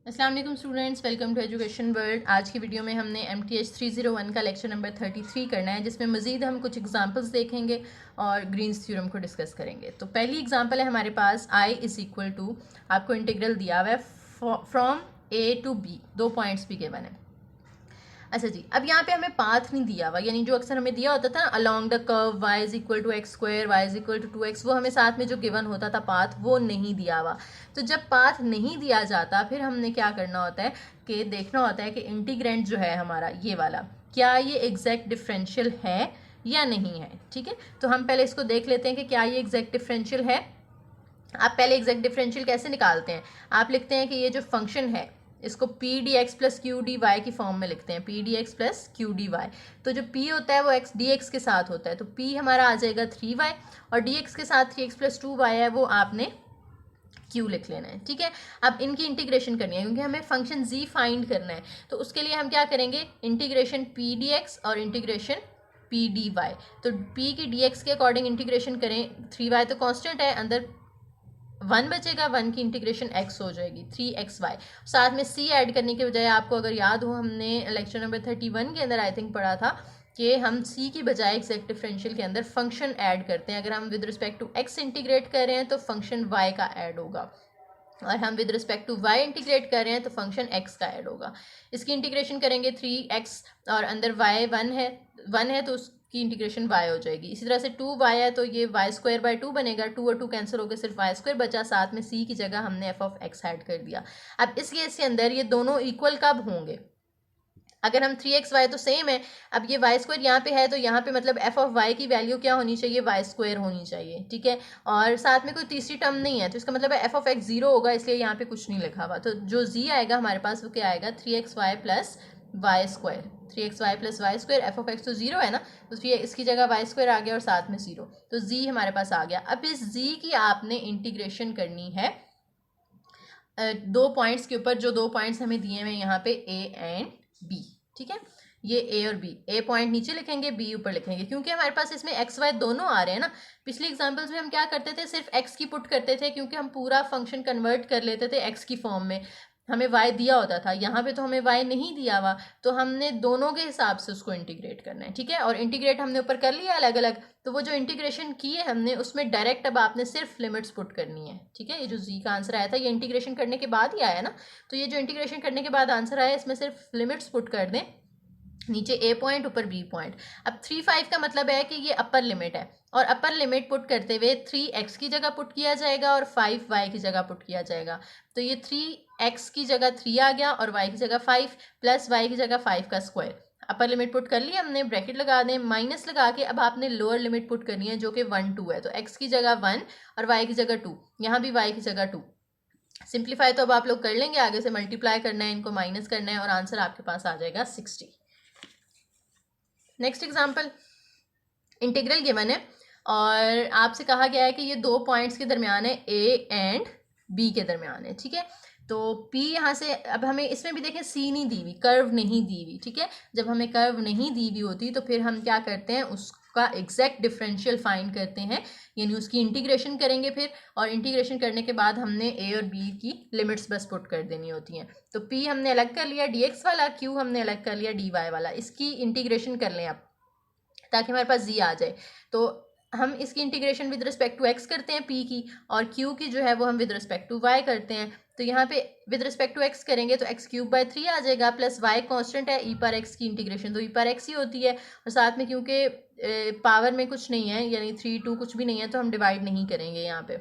अस्सलाम वालेकुम students, welcome to Education World. आज की वीडियो में हमने MTH 301 का लेक्चर नंबर 33 करना है, जिसमें मज़ीद हम कुछ एग्जांपल्स देखेंगे और ग्रीन्स थ्योरम को डिस्कस करेंगे। तो पहली एग्जांपल है हमारे पास I इज़ इक्वल टू, आपको इंटीग्रल दिया हुआ है from A to B, 2 points भी गिवन है। अच्छा जी, अब यहाँ पे हमें पाथ नहीं दिया हुआ, यानी जो अक्सर हमें दिया होता था along the curve y is equal to x square, y is equal to 2x, वो हमें साथ में जो गिवन होता था पाथ, वो नहीं दिया हुआ। तो जब पाथ नहीं दिया जाता फिर हमने क्या करना होता है कि देखना होता है कि इंटीग्रेंट जो है हमारा ये वाला, क्या ये एग्जैक्ट डिफरेंशियल है या नहीं है। ठीक है, तो हम पहले इसको देख लेते हैं कि क्या ये एग्जैक्ट डिफरेंशियल है। आप पहले एग्जैक्ट डिफरेंशियल कैसे निकालते हैं, आप लिखते हैं कि ये जो फंक्शन है इसको p D x plus Q D y की फॉर्म में लिखते हैं, p D x plus Q D y. तो जो पी होता है वो एक्स डी एक्स के साथ होता है, तो पी हमारा आ जाएगा 3y और डी एक्स के साथ 3x प्लस 2y है, वो आपने क्यू लिख लेना है। ठीक है, अब इनकी इंटीग्रेशन करनी है क्योंकि हमें फंक्शन z फाइंड करना है। तो उसके लिए हम क्या करेंगे, इंटीग्रेशन पी डी एक्स और इंटीग्रेशन पी डी वाई। तो p की डी एक्स के अकॉर्डिंग इंटीग्रेशन करें, 3y तो कॉन्स्टेंट है, अंदर 1 बचेगा, 1 की इंटीग्रेशन x हो जाएगी 3xy। साथ में c ऐड करने के बजाय, आपको अगर याद हो हमने लेक्चर नंबर 31 के अंदर आई थिंक पढ़ा था कि हम c की बजाय एग्जैक्ट डिफरेंशियल के अंदर फंक्शन ऐड करते हैं। अगर हम with respect to x integrate कर रहे हैं तो फंक्शन y का ऐड होगा, और हम with respect to y integrate कर रहे हैं तो फंक्शन x का ऐड होगा। इसकी इंटीग्रेशन करेंगे 3x और अंदर y 1 है तो उसकी इंटीग्रेशन y हो जाएगी। इसी तरह से 2y है तो ये y स्क्वायर बाय 2 बनेगा, 2 और 2 कैंसिल होकर सिर्फ y स्क्वायर बचा, साथ में c की जगह हमने f ऑफ x ऐड कर दिया। अब इस केस के अंदर ये दोनों इक्वल कब होंगे, अगर हम 3xy तो सेम है, अब ये वाई स्क्वायर यहाँ पे है तो यहाँ पे मतलब एफ ऑफ वाई की वैल्यू क्या होनी चाहिए, वाई स्क्वायर होनी चाहिए। ठीक है, और साथ में कोई तीसरी टर्म नहीं है तो इसका मतलब है एफ ऑफ एक्स 0 होगा, इसलिए यहाँ पे कुछ नहीं लिखा हुआ। तो जो z आएगा हमारे पास वो क्या आएगा, 3xy plus Y square, 3xy plus Y square. F of x तो 0 है ना, तो फिर इसकी जगह वाई स्क्वायर आ गया और साथ में 0, तो z हमारे पास आ गया। अब इस z की आपने इंटीग्रेशन करनी है 2 पॉइंट्स के ऊपर, जो 2 पॉइंट्स हमें दिए हुए यहाँ पे a एंड b। ठीक है, ये a और b, a पॉइंट नीचे लिखेंगे, b ऊपर लिखेंगे, क्योंकि हमारे पास इसमें x y दोनों आ रहे हैं ना। पिछली एग्जांपल्स में हम क्या करते थे, सिर्फ x की पुट करते थे क्योंकि हम पूरा फंक्शन कन्वर्ट कर लेते थे x की फॉर्म में, हमें y दिया होता था। यहाँ पे तो हमें y नहीं दिया हुआ, तो हमने दोनों के हिसाब से उसको इंटीग्रेट करना है। ठीक है, और इंटीग्रेट हमने ऊपर कर लिया अलग अलग, तो वो जो इंटीग्रेशन की है हमने उसमें डायरेक्ट अब आपने सिर्फ लिमिट्स पुट करनी है। ठीक है, ये जो z का आंसर आया था ये इंटीग्रेशन करने के बाद ही आया ना, तो ये जो इंटीग्रेशन करने के बाद आंसर आया इसमें सिर्फ लिमिट्स पुट कर दें, नीचे a पॉइंट ऊपर b पॉइंट। अब 3 5 का मतलब है कि ये अपर लिमिट है, और अपर लिमिट पुट करते हुए 3x की जगह पुट किया जाएगा और 5y की जगह पुट किया जाएगा। तो ये 3x की जगह 3 आ गया और y की जगह 5 प्लस y की जगह 5 का स्क्वायर। अपर लिमिट पुट कर लिया हमने, ब्रैकेट लगा दें, माइनस लगा के अब आपने लोअर लिमिट पुट करनी है जो कि 1 2 है। तो x की जगह 1 और y की जगह 2, यहाँ भी y की जगह 2। सिंप्लीफाई तो अब आप लोग कर लेंगे, आगे से मल्टीप्लाई करना है, इनको माइनस करना है और आंसर आपके पास आ जाएगा 60। नेक्स्ट एग्जाम्पल, इंटीग्रल गिवन है और आपसे कहा गया है कि ये 2 पॉइंट्स के दरमियान है, ए एंड बी के दरमियान है। ठीक है, तो P यहाँ से, अब हमें इसमें भी देखें C नहीं दी हुई, कर्व नहीं दी हुई। ठीक है, जब हमें कर्व नहीं दी हुई होती तो फिर हम क्या करते हैं, उसका एग्जैक्ट डिफरेंशियल फाइंड करते हैं, यानी उसकी इंटीग्रेशन करेंगे फिर, और इंटीग्रेशन करने के बाद हमने a और b की लिमिट्स बस पुट कर देनी होती हैं। तो P हमने अलग कर लिया dx वाला, Q हमने अलग कर लिया dy वाला। इसकी इंटीग्रेशन कर लें आप ताकि हमारे पास z आ जाए। तो हम इसकी integration with respect to x करते हैं p की, और q की जो है वो हम विद रिस्पेक्ट टू y करते हैं। तो यहाँ पे विद रिस्पेक्ट टू x करेंगे तो x क्यूब बाय 3 आ जाएगा, प्लस y कांस्टेंट है, e पर x की इंटीग्रेशन तो e पर x ही होती है, और साथ में क्योंकि पावर में कुछ नहीं है, यानी 3 2 कुछ भी नहीं है, तो हम डिवाइड नहीं करेंगे यहाँ पे,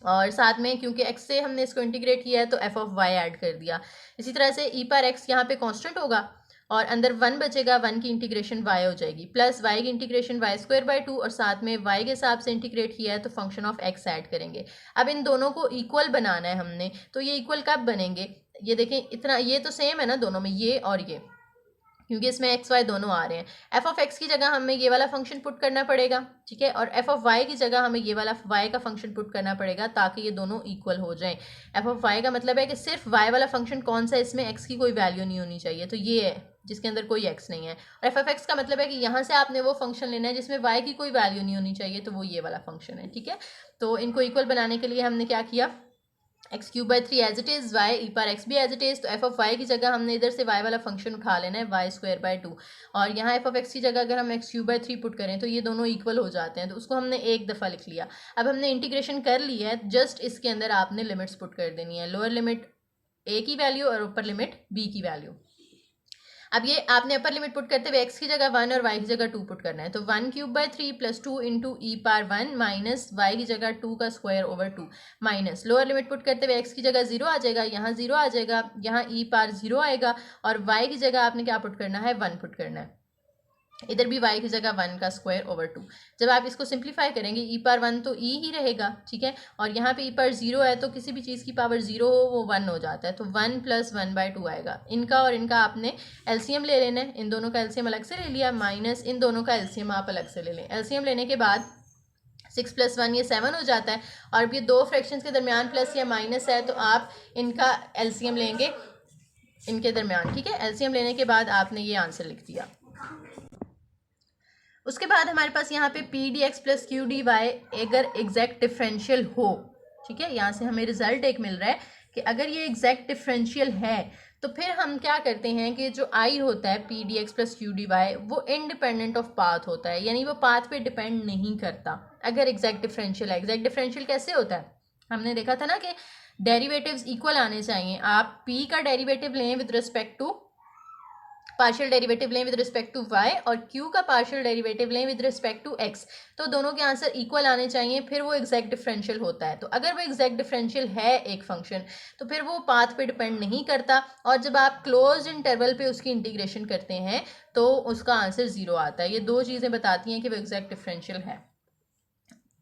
और साथ में क्योंकि x से हमने इसको इंटीग्रेट किया है तो f ऑफ y ऐड कर दिया। इसी तरह से e पर x यहाँ पे कांस्टेंट होगा और अंदर 1 बचेगा, 1 की इंटीग्रेशन y हो जाएगी, प्लस y की इंटीग्रेशन y स्क्वायर बाय 2, और साथ में y के हिसाब से इंटीग्रेट किया है तो फंक्शन ऑफ x ऐड करेंगे। अब इन दोनों को इक्वल बनाना है हमने, तो ये इक्वल कब बनेंगे, ये देखें, इतना ये तो सेम है ना दोनों में, ये और ये, क्योंकि इसमें एक्स वाई दोनों आ रहे हैं। एफ ऑफ एक्स की जगह हमें ये वाला फंक्शन पुट करना पड़ेगा। ठीक है, और एफ ऑफ वाई की जगह हमें ये वाला वाई का फंक्शन पुट करना पड़ेगा ताकि ये दोनों इक्वल हो जाएं। एफ ऑफ वाई का मतलब है कि सिर्फ वाई वाला फंक्शन कौन सा है, इसमें एक्स की कोई वैल्यू नहीं होनी चाहिए, तो ये है जिसके अंदर कोई एक्स नहीं है। और एफ ऑफ एक्स का मतलब है कि यहाँ से आपने वो फंक्शन लेना है जिसमें वाई की कोई वैल्यू नहीं होनी चाहिए, तो वो ये वाला फंक्शन है। ठीक है, तो इनको इक्वल बनाने के लिए हमने क्या किया, x cube by 3 as it is, y e power x भी एज इट इज़। तो एफ ऑफ वाई की जगह हमने इधर से वाई वाला फंक्शन उठा लेना है, वाई स्क्वायर बाई 2, और यहाँ एफ ऑफ एक्स की जगह अगर हम एक्स क्यूब बाई 3 पुट करें तो ये दोनों इक्वल हो जाते हैं, तो उसको हमने एक दफ़ा लिख लिया। अब हमने इंटीग्रेशन कर लिया है, जस्ट इसके अंदर आपने लिमिट्स पुट कर देनी है, लोअर लिमिट ए की वैल्यू और ऊपर लिमिट बी की वैल्यू। अब ये आपने अपर लिमिट पुट करते हुए एक्स की जगह 1 और वाई की जगह 2 पुट करना है, तो 1 cube by 3 plus 2 into e power 1 minus y की जगह 2 का square over 2 minus lower limit put करते हुए एक्स की जगह 0 आ जाएगा, यहाँ 0 आ जाएगा, यहाँ ई पावर 0 आएगा, और वाई की जगह आपने क्या पुट करना है, 1 पुट करना है, इधर भी y की जगह 1 का स्क्वायर ओवर 2। जब आप इसको सिंप्लीफाई करेंगे ई पावर 1 तो ई ही रहेगा, ठीक है, और यहाँ पे ई पावर 0 है तो किसी भी चीज़ की पावर 0 हो वो 1 हो जाता है, तो 1 प्लस 1 बाई 2 आएगा। इनका और इनका आपने एलसीएम ले लेना है, इन दोनों का एलसीएम अलग से ले लिया, माइनस इन दोनों का एलसीएम आप अलग से ले लें। एलसीएम लेने के बाद 6 प्लस 1 ये 7 हो जाता है, और अब ये दो फ्रैक्शंस के दरमियान प्लस या माइनस है तो आप इनका एलसीएम लेंगे इनके दरमियान, ठीक है। एलसीएम लेने के बाद आपने ये आंसर लिख दिया। उसके बाद हमारे पास यहाँ पे p D x plus Q D y अगर एग्जैक्ट डिफरेंशियल हो, ठीक है, यहाँ से हमें रिजल्ट एक मिल रहा है कि अगर ये एग्जैक्ट डिफरेंशियल है तो फिर हम क्या करते हैं कि जो आई होता है P D x plus Q D y वो इंडिपेंडेंट ऑफ पाथ होता है, यानी वो पाथ पे डिपेंड नहीं करता अगर एग्जैक्ट डिफरेंशियल है। एग्जैक्ट डिफरेंशियल कैसे होता है, हमने देखा था ना कि डेरिवेटिव्स इक्वल आने चाहिए। आप p का डेरिवेटिव लें with respect to partial derivative लें विद रिस्पेक्ट टू y और q का पार्शियल डेरिवेटिव लें विद रिस्पेक्ट टू x, तो दोनों के आंसर इक्वल आने चाहिए, फिर वो एग्जैक्ट डिफरेंशियल होता है। तो अगर वो एग्जैक्ट डिफरेंशियल है एक फंक्शन तो फिर वो पाथ पे डिपेंड नहीं करता, और जब आप क्लोज इंटरवल पे उसकी इंटीग्रेशन करते हैं तो उसका आंसर 0 आता है। ये दो चीज़ें बताती हैं कि वो एग्जैक्ट डिफरेंशियल है।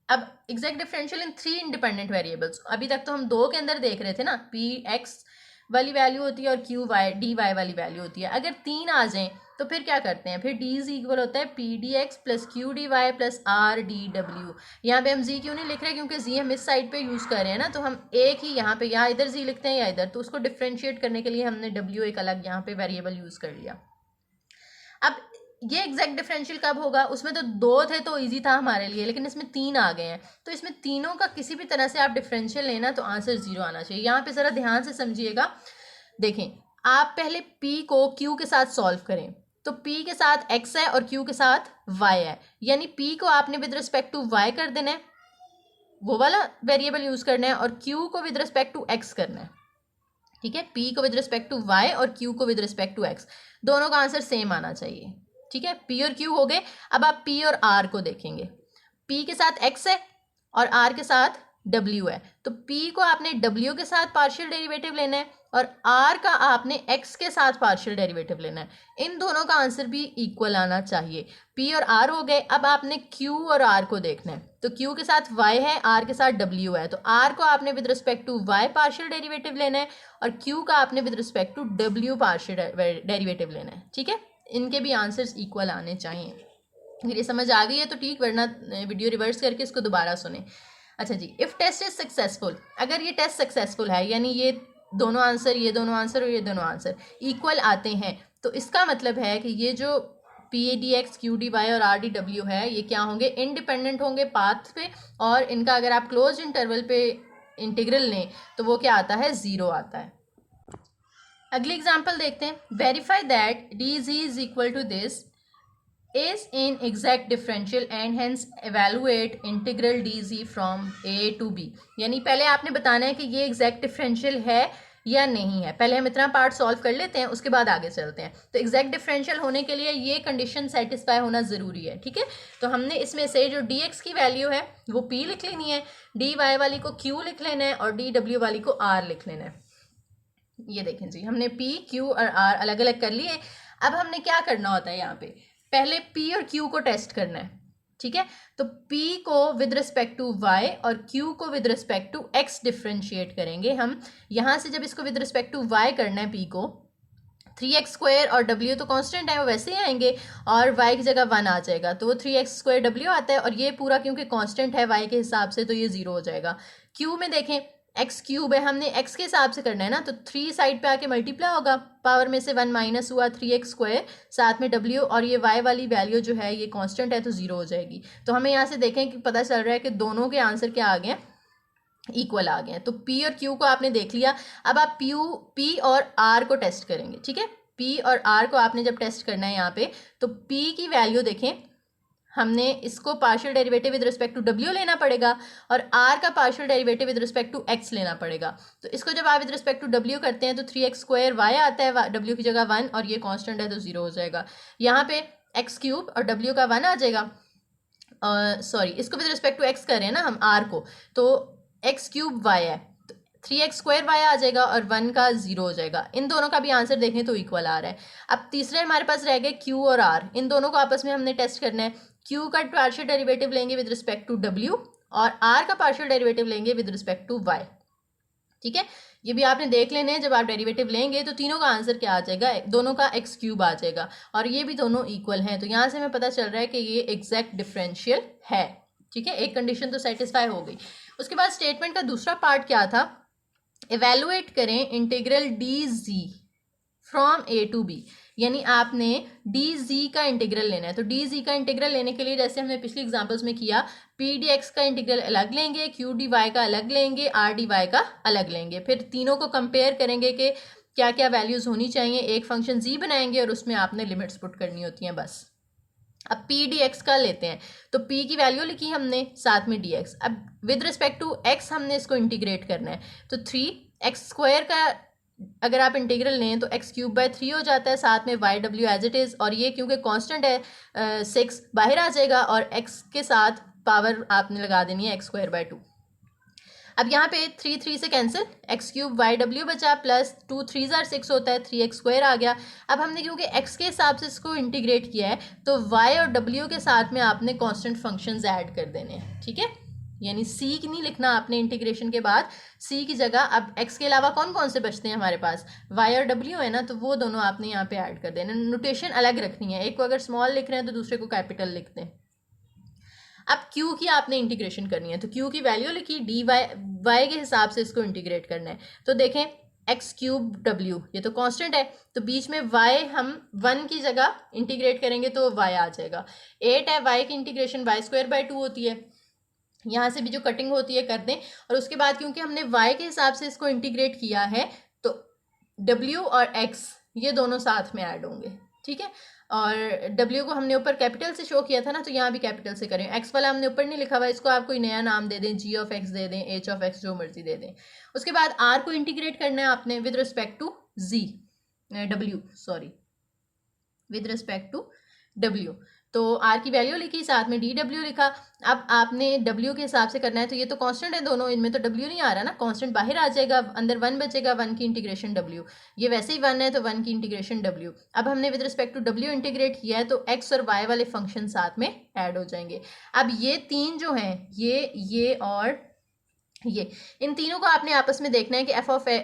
अब एग्जैक्ट डिफरेंशियल इन 3 इंडिपेंडेंट वेरिएबल्स, अभी तक तो हम दो के अंदर देख रहे थे ना, पी एक्स वाली वैल्यू होती है और क्यू वाई डी वाई वाली वैल्यू होती है। अगर 3 आ जाएं तो फिर क्या करते हैं, फिर डी इज इक्वल होता है P D x plus Q D y plus r d डब्ल्यू। यहाँ पे हम जी क्यों नहीं लिख रहे, क्योंकि जी हम इस साइड पे यूज़ कर रहे हैं ना, तो हम एक ही यहाँ पे या इधर जी लिखते हैं या इधर, तो उसको डिफ्रेंशिएट करने के लिए हमने डब्ल्यू एक अलग यहाँ पे वेरिएबल यूज़ कर लिया। अब ये एग्जैक्ट डिफरेंशियल कब होगा, उसमें तो 2 थे तो इजी था हमारे लिए, लेकिन इसमें 3 आ गए हैं, तो इसमें तीनों का किसी भी तरह से आप डिफरेंशियल लेना तो आंसर 0 आना चाहिए। यहाँ पे ज़रा ध्यान से समझिएगा, देखें आप पहले p को q के साथ सॉल्व करें, तो p के साथ x है और q के साथ y है, यानी p को आपने विद रिस्पेक्ट टू y कर देना है, वो वाला वेरिएबल यूज़ करना है, और q को विद रिस्पेक्ट टू x करना है, ठीक है। p को विद रिस्पेक्ट टू y और q को विद रिस्पेक्ट टू x, दोनों का आंसर सेम आना चाहिए, ठीक है। p और q हो गए। अब आप p और r को देखेंगे, p के साथ x है और r के साथ w है, तो p को आपने w के साथ पार्शियल डेरिवेटिव लेना है और r का आपने x के साथ पार्शियल डेरिवेटिव लेना है। इन दोनों का आंसर भी इक्वल आना चाहिए। p और r हो गए। अब आपने q और r को देखना है, तो q के साथ y है, r के साथ w है, तो r को आपने with respect to y partial derivative लेना है और q का आपने with respect to w partial derivative लेना है, ठीक है। इनके भी आंसर्स इक्वल आने चाहिए। अगर ये समझ आ गई है तो ठीक, वरना वीडियो रिवर्स करके इसको दोबारा सुने। अच्छा जी, इफ़ टेस्ट इज सक्सेसफुल, अगर ये टेस्ट सक्सेसफुल है, यानी ये दोनों आंसर, ये दोनों आंसर और ये दोनों आंसर इक्वल आते हैं, तो इसका मतलब है कि ये जो p D x q D y और आर डी डब्ल्यू है, ये क्या होंगे, इंडिपेंडेंट होंगे पाथ पे, और इनका अगर आप क्लोज इंटरवल पे इंटीग्रल लें तो वो क्या आता है, 0 आता है। अगली एग्जाम्पल देखते हैं, verify that d g is equal to this is in exact differential and hence evaluate integral dz from a to b। यानी पहले आपने बताना है कि ये एग्जैक्ट डिफरेंशियल है या नहीं है। पहले हम इतना पार्ट सॉल्व कर लेते हैं, उसके बाद आगे चलते हैं। तो एग्जैक्ट डिफरेंशियल होने के लिए ये कंडीशन सेटिस्फाई होना ज़रूरी है, ठीक है। तो हमने इसमें से जो dx की वैल्यू है वो p लिख लेनी है, dy वाली को q लिख लेना है और dw वाली को r लिख लेना है। ये देखें जी, हमने p, q और r अलग अलग कर लिए। अब हमने क्या करना होता है, यहाँ पे पहले p और q को टेस्ट करना है, ठीक है। तो p को विद रिस्पेक्ट टू y और q को with respect to x differentiate करेंगे हम। यहाँ से जब इसको विद रिस्पेक्ट टू y करना है p को, 3x स्क्वायर और w तो कांस्टेंट है वो वैसे ही आएंगे, और y की जगह 1 आ जाएगा, तो वो 3x स्क्वायर w आता है, और ये पूरा क्योंकि कांस्टेंट है y के हिसाब से तो ये 0 हो जाएगा। q में देखें एक्स क्यूब है, हमने x के हिसाब से करना है ना, तो 3 साइड पे आके मल्टीप्लाई होगा, पावर में से 1 माइनस हुआ 3x स्क्वायर, साथ में w, और ये y वाली वैल्यू जो है ये कांस्टेंट है तो 0 हो जाएगी। तो हमें यहाँ से देखें कि पता चल रहा है कि दोनों के आंसर क्या आ गए, इक्वल आ गए हैं। तो पी और क्यू को आपने देख लिया। अब आप पी और आर को टेस्ट करेंगे, ठीक है। पी और आर को आपने जब टेस्ट करना है यहाँ पे, तो पी की वैल्यू देखें, हमने इसको partial derivative with respect to डब्ल्यू लेना पड़ेगा और आर का partial derivative with respect to x लेना पड़ेगा। तो इसको जब आप विद रिस्पेक्ट टू डब्ल्यू करते हैं तो 3x² वाई आता है, डब्ल्यू की जगह 1, और ये कांस्टेंट है तो 0 हो जाएगा। यहाँ पे x³ और डब्ल्यू का 1 आ जाएगा। सॉरी, इसको विद रिस्पेक्ट टू एक्स कर रहे हैं ना हम, आर को, तो x³ वाई है, 3x² वाई आ जाएगा और 1 का 0 हो जाएगा। इन दोनों का भी आंसर देखें तो इक्वल आ रहा है। अब तीसरे हमारे पास रह गए q और r, इन दोनों को आपस में हमने टेस्ट करना है। q का पार्शियल डेरिवेटिव लेंगे विद रिस्पेक्ट टू w और r का पार्शियल डेरिवेटिव लेंगे विद रिस्पेक्ट टू y, ठीक है। ये भी आपने देख लेने हैं, जब आप डेरिवेटिव लेंगे तो तीनों का आंसर क्या आ जाएगा, दोनों का x³ आ जाएगा और ये भी दोनों इक्वल हैं। तो यहाँ से हमें पता चल रहा है कि ये एग्जैक्ट डिफरेंशियल है, ठीक है। एक कंडीशन तो सेटिस्फाई हो गई। उसके बाद स्टेटमेंट का दूसरा पार्ट क्या था, इवेलुएट करें integral d g from a to b, यानी आपने डी जी का इंटीग्रल लेना है। तो डी जी का इंटीग्रल लेने के लिए जैसे हमने पिछली एग्जांपल्स में किया, पी डी एक्स का इंटीग्रल अलग लेंगे, क्यू डी वाई का अलग लेंगे, आर डी वाई का अलग लेंगे, फिर तीनों को कंपेयर करेंगे कि क्या क्या वैल्यूज होनी चाहिए। एक फंक्शन जी बनाएंगे और उसमें आपने लिमिट्स पुट करनी होती हैं बस। अब पी डी एक्स का लेते हैं, तो पी की वैल्यू लिखी हमने, साथ में डी एक्स। अब विद रिस्पेक्ट टू एक्स हमने इसको इंटीग्रेट करना है, तो 3x² का अगर आप इंटीग्रल लें तो x³/3 हो जाता है, साथ में y/w एज इट इज़, और ये क्योंकि कांस्टेंट है 6 बाहर आ जाएगा और x के साथ पावर आपने लगा देनी है x²/2। अब यहाँ पे 3 से कैंसिल, x³ y/w बचा, प्लस 2 3 6 होता है, 3x² आ गया। अब हमने क्योंकि x के हिसाब से इसको इंटीग्रेट किया है तो y और w के साथ में आपने कांस्टेंट फंक्शंस ऐड कर देने हैं, ठीक है। यानी c की नहीं लिखना आपने इंटीग्रेशन के बाद, c की जगह अब x के अलावा कौन कौन से बचते हैं हमारे पास, y और w है ना, तो वो दोनों आपने यहाँ पे ऐड कर देना। नोटेशन अलग रखनी है, एक को अगर स्मॉल लिख रहे हैं तो दूसरे को कैपिटल लिखते हैं। अब q की आपने इंटीग्रेशन करनी है, तो q की वैल्यू लिखी, dy y के हिसाब से इसको इंटीग्रेट करना है। तो देखें x³ w, ये तो कांस्टेंट है, तो बीच में y हम 1 की जगह इंटीग्रेट करेंगे तो y आ जाएगा। 8 है, y की इंटीग्रेशन y²/2 होती है, यहाँ से भी जो कटिंग होती है कर दें। और उसके बाद क्योंकि हमने y के हिसाब से इसको इंटीग्रेट किया है तो w और x ये दोनों साथ में ऐड होंगे, ठीक है। और w को हमने ऊपर कैपिटल से शो किया था ना, तो यहाँ भी कैपिटल से करें। x वाला हमने ऊपर नहीं लिखा हुआ, इसको आप कोई नया नाम दे दें, g ऑफ x दे दें, h ऑफ x, जो मर्जी दे दें। उसके बाद r को इंटीग्रेट करना है आपने with respect to with respect to w, तो r की वैल्यू लिखी, साथ में dw लिखा। अब आपने w के हिसाब से करना है, तो ये तो कांस्टेंट है दोनों, इनमें तो w नहीं आ रहा ना, कांस्टेंट बाहर आ जाएगा, अंदर 1 बचेगा, 1 की इंटीग्रेशन w, ये वैसे ही 1 है तो 1 की इंटीग्रेशन w। अब हमने with respect to w integrate किया है तो x और y वाले फंक्शन साथ में ऐड हो जाएंगे। अब ये तीन जो हैं, ये और ये, इन तीनों को आपने आपस में देखना है कि f of y,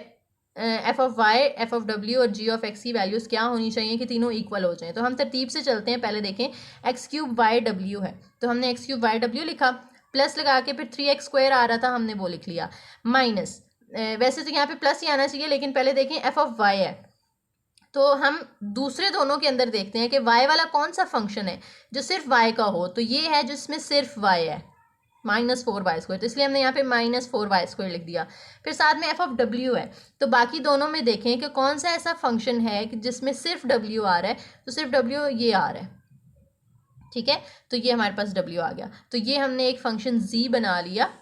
f of w और g ऑफ x की वैल्यूज क्या होनी चाहिए कि तीनों इक्वल हो जाएं। तो हम तरतीब से चलते हैं, पहले देखें x³ y/w है, तो हमने x³ y/w लिखा, प्लस लगा के फिर 3x² आ रहा था हमने वो लिख लिया, माइनस, वैसे तो यहाँ पे प्लस ही आना चाहिए लेकिन पहले देखें f ऑफ y है, तो हम दूसरे दोनों के अंदर देखते हैं कि y वाला कौन सा फंक्शन है जो सिर्फ y का हो, तो ये है जिसमें सिर्फ y है, -4y², तो इसलिए हमने यहाँ पे -4y² लिख दिया। फिर साथ में f ऑफ w है, तो बाकी दोनों में देखें कि कौन सा ऐसा फंक्शन है कि जिसमें सिर्फ w आ रहा है, तो सिर्फ w ये आ रहा है, ठीक है। तो ये हमारे पास w आ गया, तो ये हमने एक फंक्शन z बना लिया।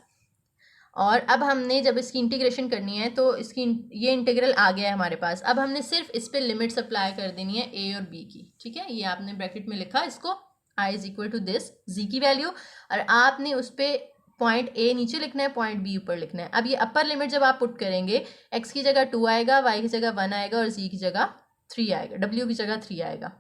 और अब हमने जब इसकी इंटीग्रेशन करनी है तो इसकी ये इंटीग्रल आ गया है हमारे पास। अब हमने सिर्फ इस पर लिमिट्स अप्लाई कर देनी है a और b की, ठीक है। ये आपने ब्रैकेट में लिखा इसको, i is equal to this z की वैल्यू, और आपने उस पर पॉइंट a नीचे लिखना है, पॉइंट b ऊपर लिखना है। अब ये अपर लिमिट जब आप पुट करेंगे, x की जगह 2 आएगा, y की जगह 1 आएगा और z की जगह 3 आएगा, w की जगह 3 आएगा,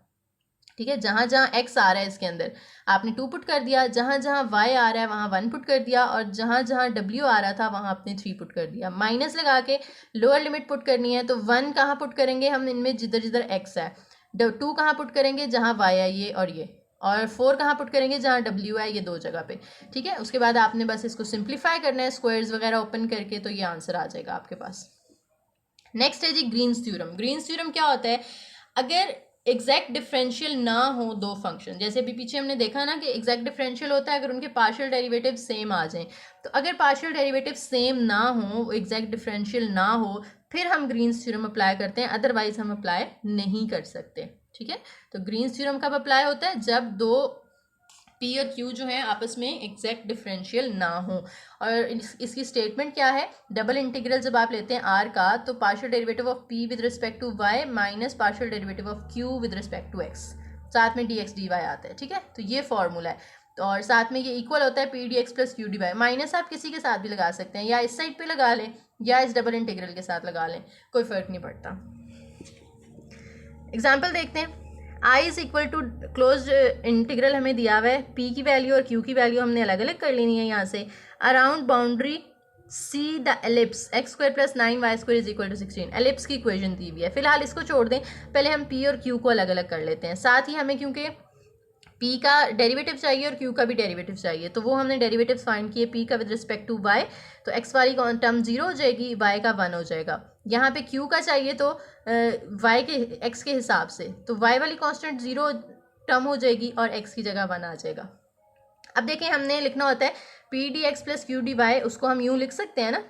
ठीक है। जहाँ जहाँ x आ रहा है इसके अंदर आपने 2 पुट कर दिया, जहाँ जहाँ y आ रहा है वहाँ 1 पुट कर दिया, और जहाँ जहाँ w आ रहा था वहाँ आपने 3 पुट कर दिया। माइनस लगा के लोअर लिमिट पुट करनी है, तो 1 कहाँ पुट करेंगे हम, इनमें जिधर जिधर x है, 2 कहाँ पुट करेंगे जहाँ y है ये, और 4 कहाँ पुट करेंगे जहाँ w है, ये 2 जगह पे, ठीक है। उसके बाद आपने बस इसको सिंप्लीफाई करना है स्क्वायर्स वगैरह ओपन करके, तो ये आंसर आ जाएगा आपके पास। नेक्स्ट है जी ग्रीन्स थ्योरम। ग्रीन्स थ्योरम क्या होता है, अगर एग्जैक्ट डिफरेंशियल ना हो दो फंक्शन, जैसे अभी पीछे हमने देखा ना कि एग्जैक्ट डिफरेंशियल होता है अगर उनके पार्शियल डेरिवेटिव सेम आ जाएं। तो अगर पार्शियल डेरिवेटिव सेम ना हो, एग्जैक्ट डिफरेंशियल ना हो, फिर हम ग्रीन्स थ्योरम अप्लाई करते हैं, अदरवाइज हम अप्लाई नहीं कर सकते। ठीक है, तो ग्रीन्स थ्योरम कब अप्लाई होता है? जब दो पी और क्यू जो है आपस में एग्जैक्ट डिफरेंशियल ना हो। और इसकी स्टेटमेंट क्या है? डबल इंटीग्रल जब आप लेते हैं आर का, तो partial derivative of p with respect to y minus partial derivative of q with respect to x, साथ में डी एक्स डी वाई आता है। ठीक है, तो ये फॉर्मूला है। तो और साथ में ये इक्वल होता है P D x plus Q D Y. Minus आप किसी के साथ भी लगा सकते हैं, या इस साइड पे लगा लें या इस डबल इंटीग्रल के साथ लगा लें, कोई फर्क नहीं पड़ता। एग्जाम्पल देखते हैं। I is equal to close integral हमें दिया हुआ है, P की वैल्यू और Q की वैल्यू हमने अलग अलग कर लेनी है यहाँ से। Around boundary C the ellipse X square plus 9 Y square is equal to 16। Ellipse की इक्वेशन दी हुई है। फिलहाल इसको छोड़ दें, पहले हम P और Q को अलग अलग कर लेते हैं। साथ ही हमें क्योंकि P का डेरिवेटिव चाहिए और Q का भी डेरिवेटिव चाहिए, तो वो हमने डेरिवेटिव फाइंड किए P का विद रिस्पेक्ट टू y, तो x वाली टर्म 0 हो जाएगी, y का 1 हो जाएगा। यहाँ पे Q का चाहिए तो y के x के हिसाब से, तो y वाली कांस्टेंट 0 टर्म हो जाएगी और x की जगह 1 आ जाएगा। अब देखें, हमने लिखना होता है P D x plus Q D Y, उसको हम यूँ लिख सकते हैं ना,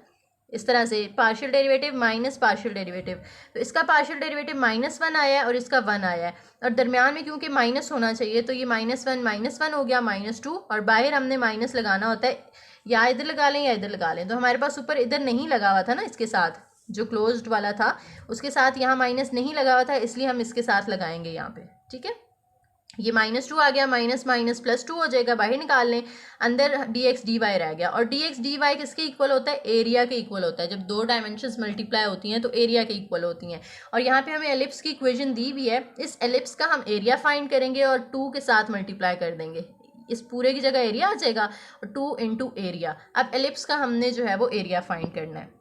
इस तरह से, partial derivative minus partial derivative. तो इसका पार्शियल डेरिवेटिव -1 आया है और इसका 1 आया है, और दरमियान में क्योंकि माइनस होना चाहिए तो ये -1 हो गया -2, और बाहर हमने माइनस लगाना होता है, या इधर लगा लें या इधर लगा लें। तो हमारे पास ऊपर इधर नहीं लगा हुआ था ना, इसके साथ जो क्लोज्ड वाला था उसके साथ यहाँ माइनस नहीं लगा हुआ था, इसलिए हम इसके साथ लगाएंगे यहाँ पे। ठीक है, ये -2 आ गया, माइनस माइनस +2 हो जाएगा, बाहर निकाल लें, अंदर डी एक्स डी वाई रह गया। और डी एक्स डी वाई किसके इक्वल होता है? एरिया के इक्वल होता है। जब दो डायमेंशंस मल्टीप्लाई होती हैं तो एरिया के इक्वल होती हैं। और यहाँ पे हमें एलिप्स की इक्वेशन दी हुई है, इस एलिप्स का हम एरिया फाइंड करेंगे और 2 के साथ मल्टीप्लाई कर देंगे, इस पूरे की जगह एरिया आ जाएगा, और 2 इंटू एरिया। अब एलिप्स का हमने जो है वो एरिया फाइंड करना है।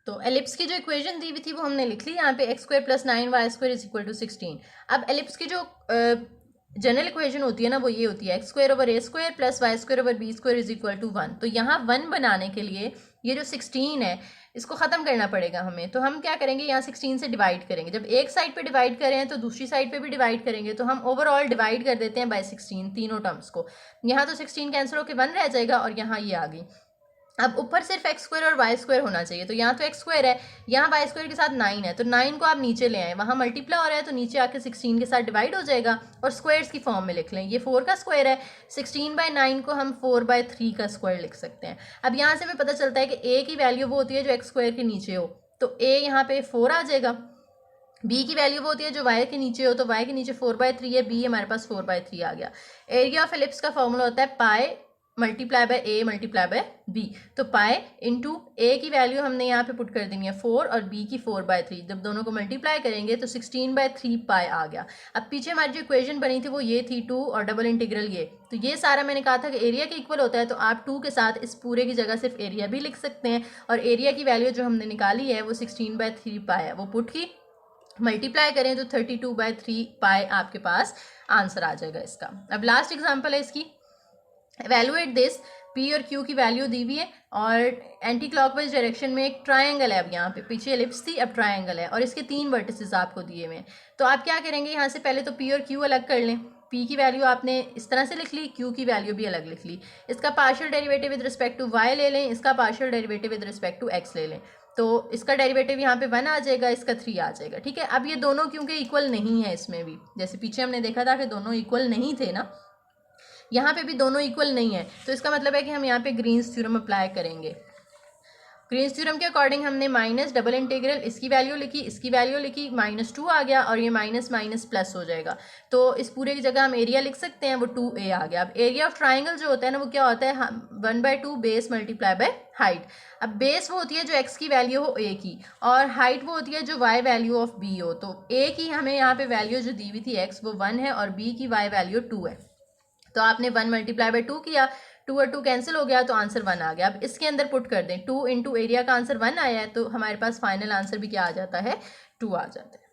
तो एलिप्स की जो इक्वेशन दी हुई थी वो हमने लिख ली यहाँ पे, X square plus 9 Y square is equal to 16। अब एलिप्स की जो जनरल इक्वेशन होती है ना, वो ये होती है X square over A square plus Y square over B square is equal to 1। तो यहाँ 1 बनाने के लिए ये जो 16 है इसको ख़त्म करना पड़ेगा हमें। तो हम क्या करेंगे, यहाँ 16 से डिवाइड करेंगे। जब एक साइड पे डिवाइड करें तो दूसरी साइड पे भी डिवाइड करेंगे, तो हम ओवरऑल डिवाइड कर देते हैं बाय 16 तीनों टर्म्स को। यहाँ तो 16 कैंसिल होकर 1 रह जाएगा, और यहाँ ये आ गई। अब ऊपर सिर्फ एक्स स्क्वायर और वाई स्क्वायर होना चाहिए, तो यहाँ तो एक्स स्क्वायर है, यहाँ वाई स्क्वायर के साथ 9 है, तो 9 को आप नीचे ले आए, वहाँ मल्टीप्लाई हो रहा है तो नीचे आके 16 के साथ डिवाइड हो जाएगा, और स्क्वायर्स की फॉर्म में लिख लें। ये 4 का स्क्वायर है, 16/9 को हम 4/3 का स्क्वायर लिख सकते हैं। अब यहाँ से हमें पता चलता है कि ए की वैल्यू वो होती है जो एक्स स्क्वायर के नीचे हो, तो ए यहाँ पे 4 आ जाएगा। बी की वैल्यू वो होती है जो वाई के नीचे हो, तो वाई के नीचे 4/3 है, बी हमारे पास 4/3 आ गया। एरिया ऑफ एलिप्स का फॉर्मूला होता है pi multiply by A multiply by B. तो पाई इंटू ए की वैल्यू हमने यहाँ पे पुट कर देनी है 4 और बी की 4/3। जब दोनों को मल्टीप्लाई करेंगे तो 16/3 पाई आ गया। अब पीछे हमारी जो इक्वेशन बनी थी वो ये थी 2 और डबल इंटीग्रल ये, तो ये सारा मैंने कहा था कि एरिया के इक्वल होता है, तो आप 2 के साथ इस पूरे की जगह सिर्फ एरिया भी लिख सकते हैं। और एरिया की वैल्यू जो हमने निकाली है वो 16/3 पाई है, वो पुट की मल्टीप्लाई करें तो 32/3 पाई आपके पास आंसर आ जाएगा इसका। अब लास्ट एग्जाम्पल है इसकी, एवेलुएट दिस, पी और क्यू की वैल्यू दी हुई है और एंटी क्लॉकवाइज डायरेक्शन में एक ट्रायंगल है। अब यहाँ पे पीछे एलिप्स थी, अब ट्रायंगल है और इसके 3 वर्टिसेस आपको दिए हुए हैं। तो आप क्या करेंगे, यहाँ से पहले तो पी और क्यू अलग कर लें। पी की वैल्यू आपने इस तरह से लिख ली, क्यू की वैल्यू भी अलग लिख ली। इसका partial derivative with respect to Y ले लें, इसका partial derivative with respect to X ले लें। तो इसका डेरिवेटिव यहाँ पे 1 आ जाएगा, इसका 3 आ जाएगा। ठीक है, अब ये दोनों क्योंकि इक्वल नहीं है, इसमें भी जैसे पीछे हमने देखा था कि दोनों इक्वल नहीं थे ना, यहाँ पे भी दोनों इक्वल नहीं है, तो इसका मतलब है कि हम यहाँ पे ग्रीन्स थ्योरम अप्लाई करेंगे। ग्रीन्स थ्योरम के अकॉर्डिंग हमने माइनस डबल इंटीग्रल, इसकी वैल्यू लिखी, इसकी वैल्यू लिखी, -2 आ गया और ये माइनस माइनस प्लस हो जाएगा। तो इस पूरे की जगह हम एरिया लिख सकते हैं, वो 2a आ गया। अब एरिया ऑफ ट्राइंगल जो होता है ना, वो क्या होता है, 1/2 बेस मल्टीप्लाई बाय हाइट। अब बेस वो होती है जो x की वैल्यू हो a की, और हाइट वो होती है जो y वैल्यू ऑफ b हो। तो a की हमें यहाँ पे वैल्यू जो दी हुई थी x, वो 1 है और b की y वैल्यू 2 है। तो आपने 1 मल्टीप्लाई बाय 2 किया, 2 और 2 कैंसिल हो गया, तो आंसर 1 आ गया। अब इसके अंदर पुट कर दें, 2 इंटू एरिया का आंसर 1 आया है, तो हमारे पास फाइनल आंसर भी क्या आ जाता है, 2 आ जाता है।